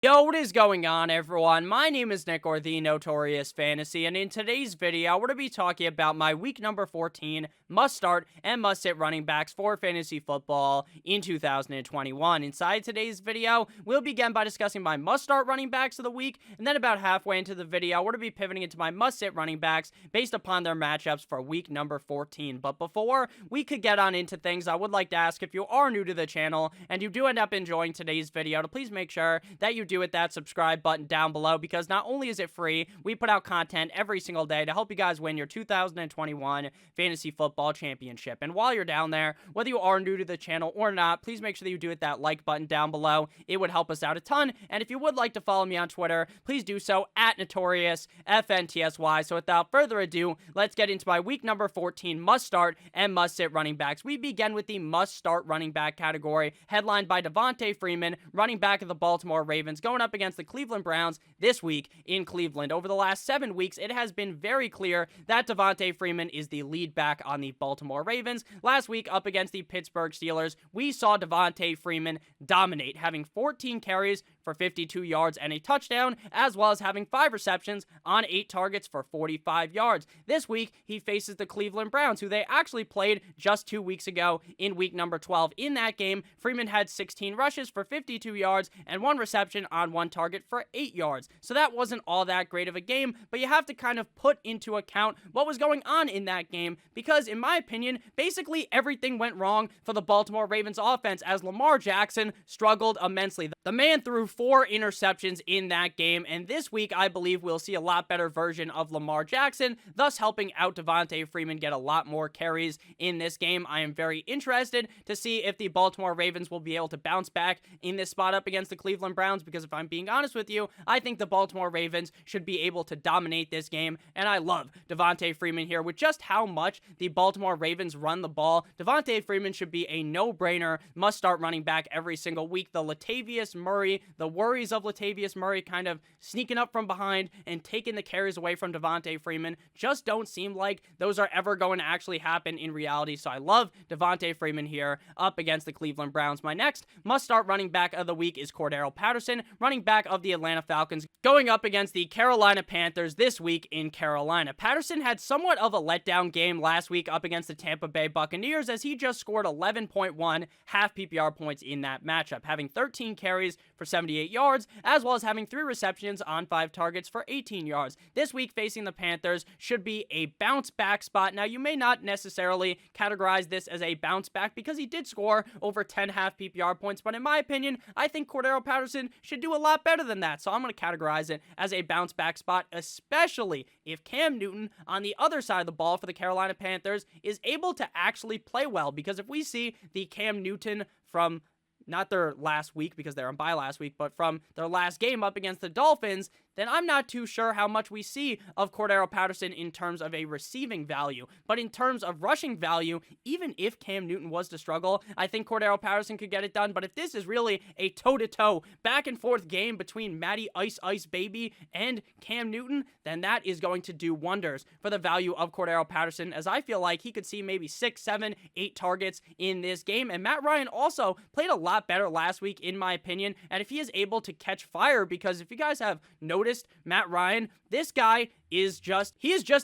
Yo, what is going on, everyone? My name is Nick, or the Notorious Fantasy, and in today's video, we're going to be talking about my week number 14 must-start and must-sit running backs for fantasy football in 2021. Inside today's video, we'll begin by discussing my must-start running backs of the week, and then about halfway into the video, we're going to be pivoting into my must-sit running backs based upon their matchups for week number 14. But before we could get on into things, I would like to ask, if you are new to the channel and you do end up enjoying today's video, to please make sure that you do hit that subscribe button down below, because not only is it free, we put out content every single day to help you guys win your 2021 Fantasy Football Championship. And while you're down there, whether you are new to the channel or not, please make sure that you do hit that like button down below. It would help us out a ton. And if you would like to follow me on Twitter, please do so at NotoriousFNTSY. So without further ado, let's get into my week number 14 must-start and must-sit running backs. We begin with the must-start running back category, headlined by Devonta Freeman, running back of the Baltimore Ravens, going up against the Cleveland Browns this week in Cleveland. Over the last 7 weeks, it has been very clear that Devonta Freeman is the lead back on the Baltimore Ravens. Last week, up against the Pittsburgh Steelers, we saw Devonta Freeman dominate, having 14 carries for 52 yards and a touchdown, as well as having 5 receptions on 8 targets for 45 yards. This week, he faces the Cleveland Browns, who they actually played just 2 weeks ago in week number 12. In that game, Freeman had 16 rushes for 52 yards and 1 reception on 1 target for 8 yards. So that wasn't all that great of a game, but you have to kind of put into account what was going on in that game, because in my opinion, basically everything went wrong for the Baltimore Ravens offense as Lamar Jackson struggled immensely. The man threw 4 interceptions in that game, and this week I believe we'll see a lot better version of Lamar Jackson, thus helping out Devonta Freeman get a lot more carries in this game. I am very interested to see if the Baltimore Ravens will be able to bounce back in this spot up against the Cleveland Browns, because if I'm being honest with you, I think the Baltimore Ravens should be able to dominate this game, and I love Devonta Freeman here. With just how much the Baltimore Ravens run the ball, Devonta Freeman should be a no-brainer, must-start running back every single week. The Latavius Murray, the worries of Latavius Murray kind of sneaking up from behind and taking the carries away from Devonta Freeman just don't seem like those are ever going to actually happen in reality, so I love Devonta Freeman here up against the Cleveland Browns. My next must-start running back of the week is Cordarrelle Patterson, running back of the Atlanta Falcons, going up against the Carolina Panthers this week in Carolina. Patterson had somewhat of a letdown game last week up against the Tampa Bay Buccaneers, as he just scored 11.1 half PPR points in that matchup, having 13 carries for 78 yards, as well as having 3 receptions on 5 targets for 18 yards. This week facing the Panthers should be a bounce back spot. Now, you may not necessarily categorize this as a bounce back because he did score over 10 half PPR points, but in my opinion, I think Cordarrelle Patterson should do a lot better than that, so I'm going to categorize it as a bounce back spot, especially if Cam Newton on the other side of the ball for the Carolina Panthers is able to actually play well, because if we see the Cam Newton from not their last week, because they're on bye last week, but from their last game up against the Dolphins, then I'm not too sure how much we see of Cordarrelle Patterson in terms of a receiving value. But in terms of rushing value, even if Cam Newton was to struggle, I think Cordarrelle Patterson could get it done. But if this is really a toe-to-toe, back-and-forth game between Matty Ice Baby and Cam Newton, then that is going to do wonders for the value of Cordarrelle Patterson, as I feel like he could see maybe 6, 7, 8 targets in this game. And Matt Ryan also played a lot better last week, in my opinion, and if he is able to catch fire, because if you guys have noticed Matt Ryan, this guy is just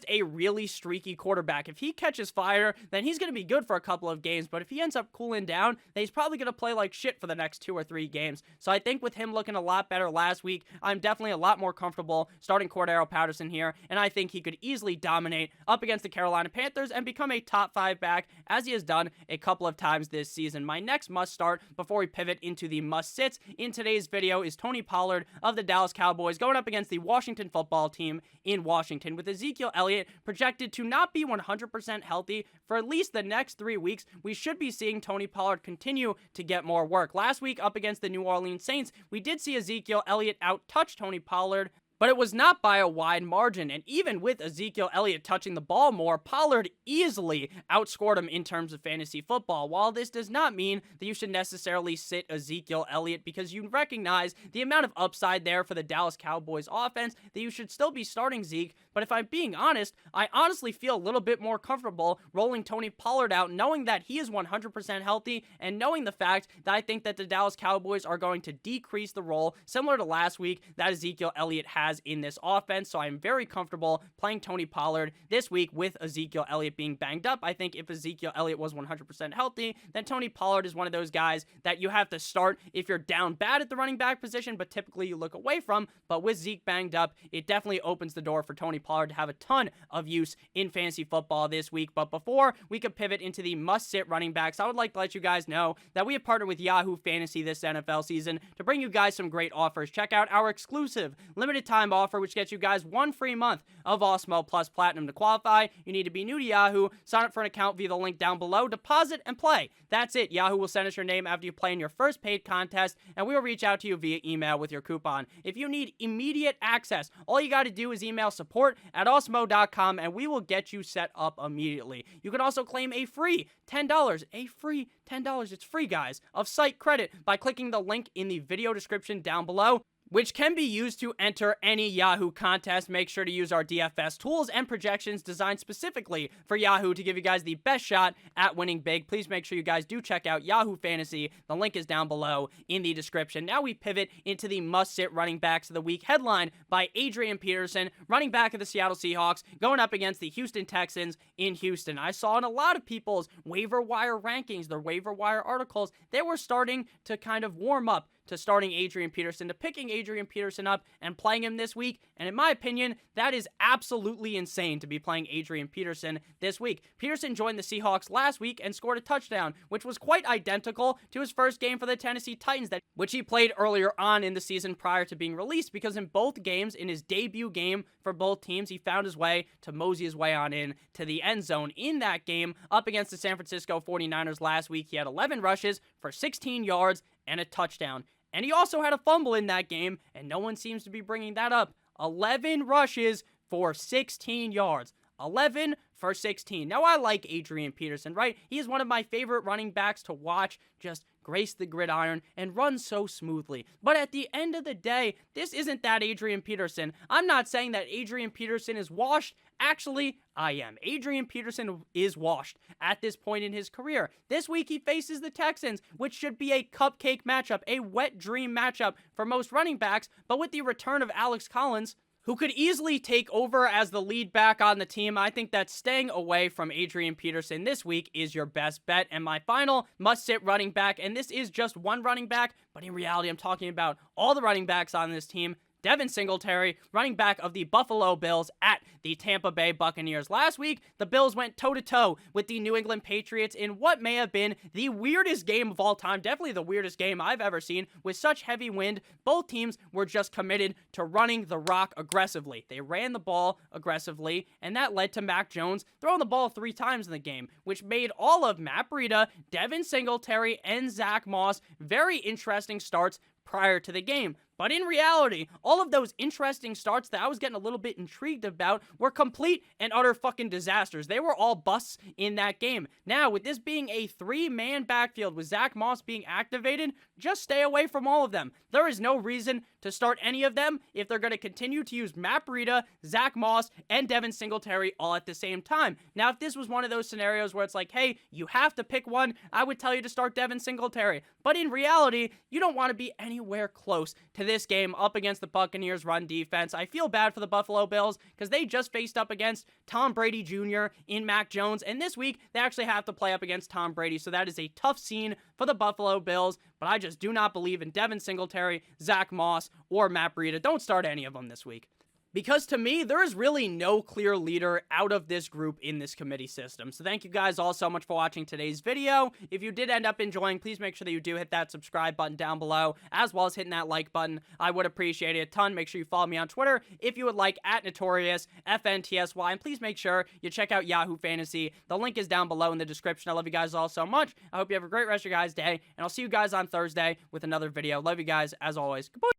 a really streaky quarterback. If he catches fire, then he's going to be good for a couple of games, but if he ends up cooling down, then he's probably going to play like shit for the next 2 or 3 games. So I think with him looking a lot better last week, I'm definitely a lot more comfortable starting Cordarrelle Patterson here, and I think he could easily dominate up against the Carolina Panthers and become a top 5 back, as he has done a couple of times this season. My next must start before we pivot into the must sits in today's video is Tony Pollard of the Dallas Cowboys, going up against the Washington football team in Washington. With Ezekiel Elliott projected to not be 100% healthy for at least the next 3 weeks, we should be seeing Tony Pollard continue to get more work. Last week up against the New Orleans Saints, we did see Ezekiel Elliott out-touch Tony Pollard but it was not by a wide margin. And even with Ezekiel Elliott touching the ball more, Pollard easily outscored him in terms of fantasy football. While this does not mean that you should necessarily sit Ezekiel Elliott, because you recognize the amount of upside there for the Dallas Cowboys offense, that you should still be starting Zeke. But if I'm being honest, I honestly feel a little bit more comfortable rolling Tony Pollard out, knowing that he is 100% healthy, and knowing the fact that I think that the Dallas Cowboys are going to decrease the role, similar to last week, that Ezekiel Elliott has in this offense. So I'm very comfortable playing Tony Pollard this week with Ezekiel Elliott being banged up. I think if Ezekiel Elliott was 100% healthy, then Tony Pollard is one of those guys that you have to start if you're down bad at the running back position, but typically you look away from. But with Zeke banged up, it definitely opens the door for Tony Pollard to have a ton of use in fantasy football this week. But before we could pivot into the must-sit running backs, I would like to let you guys know that we have partnered with Yahoo Fantasy this NFL season to bring you guys some great offers. Check out our exclusive limited time offer, which gets you guys 1 free month of Awesemo Plus Platinum. To qualify, you need to be new to Yahoo, sign up for an account via the link down below, deposit, and play. That's it. Yahoo will send us your name after you play in your first paid contest, and we will reach out to you via email with your coupon. If you need immediate access, all you got to do is email support@awesemo.com, and we will get you set up immediately. You can also claim a free $10, it's free, guys, of site credit by clicking the link in the video description down below, which can be used to enter any Yahoo contest. Make sure to use our DFS tools and projections designed specifically for Yahoo to give you guys the best shot at winning big. Please make sure you guys do check out Yahoo Fantasy. The link is down below in the description. Now we pivot into the must-sit running backs of the week, headlined by Adrian Peterson, running back of the Seattle Seahawks, going up against the Houston Texans in Houston. I saw in a lot of people's waiver wire rankings, their waiver wire articles, they were starting to kind of warm up to starting Adrian Peterson, to picking Adrian Peterson up and playing him this week. And in my opinion, that is absolutely insane to be playing Adrian Peterson this week. Peterson joined the Seahawks last week and scored a touchdown, which was quite identical to his first game for the Tennessee Titans, which he played earlier on in the season prior to being released, because in both games, in his debut game for both teams, he found his way to mosey his way on in to the end zone. In that game, up against the San Francisco 49ers last week, he had 11 rushes for 16 yards and a touchdown. And he also had a fumble in that game, and no one seems to be bringing that up. 11 rushes for 16 yards. 11 for 16. Now, I like Adrian Peterson, right? He is one of my favorite running backs to watch, just grace the gridiron and run so smoothly. But at the end of the day, this isn't that Adrian Peterson. I'm not saying that Adrian Peterson is washed. Actually, I am. Adrian Peterson is washed at this point in his career. This week, he faces the Texans, which should be a cupcake matchup, a wet dream matchup for most running backs. But with the return of Alex Collins, who could easily take over as the lead back on the team, I think that staying away from Adrian Peterson this week is your best bet. And my final must-sit running back, and this is just one running back, but in reality, I'm talking about all the running backs on this team, Devin Singletary, running back of the Buffalo Bills at the Tampa Bay Buccaneers. Last week, the Bills went toe-to-toe with the New England Patriots in what may have been the weirdest game of all time, definitely the weirdest game I've ever seen, with such heavy wind. Both teams were just committed to running the rock aggressively. They ran the ball aggressively, and that led to Mac Jones throwing the ball 3 times in the game, which made all of Matt Breida, Devin Singletary, and Zach Moss very interesting starts prior to the game. But in reality, all of those interesting starts that I was getting a little bit intrigued about were complete and utter fucking disasters. They were all busts in that game. Now, with this being a 3-man backfield with Zach Moss being activated, just stay away from all of them. There is no reason to start any of them if they're going to continue to use Matt Breida, Zach Moss, and Devin Singletary all at the same time. Now, if this was one of those scenarios where it's like, hey, you have to pick one, I would tell you to start Devin Singletary. But in reality, you don't want to be anywhere close to this game up against the Buccaneers run defense. I feel bad for the Buffalo Bills because they just faced up against Tom Brady Jr. in Mac Jones, and this week they actually have to play up against Tom Brady, so that is a tough scene for the Buffalo Bills, but I just do not believe in Devin Singletary, Zach Moss, or Matt Breida. Don't start any of them this week. Because to me, there is really no clear leader out of this group in this committee system. So thank you guys all so much for watching today's video. If you did end up enjoying, please make sure that you do hit that subscribe button down below, as well as hitting that like button. I would appreciate it a ton. Make sure you follow me on Twitter if you would like, @NotoriousFNTSY. And please make sure you check out Yahoo Fantasy. The link is down below in the description. I love you guys all so much. I hope you have a great rest of your guys' day, and I'll see you guys on Thursday with another video. Love you guys, as always. Goodbye.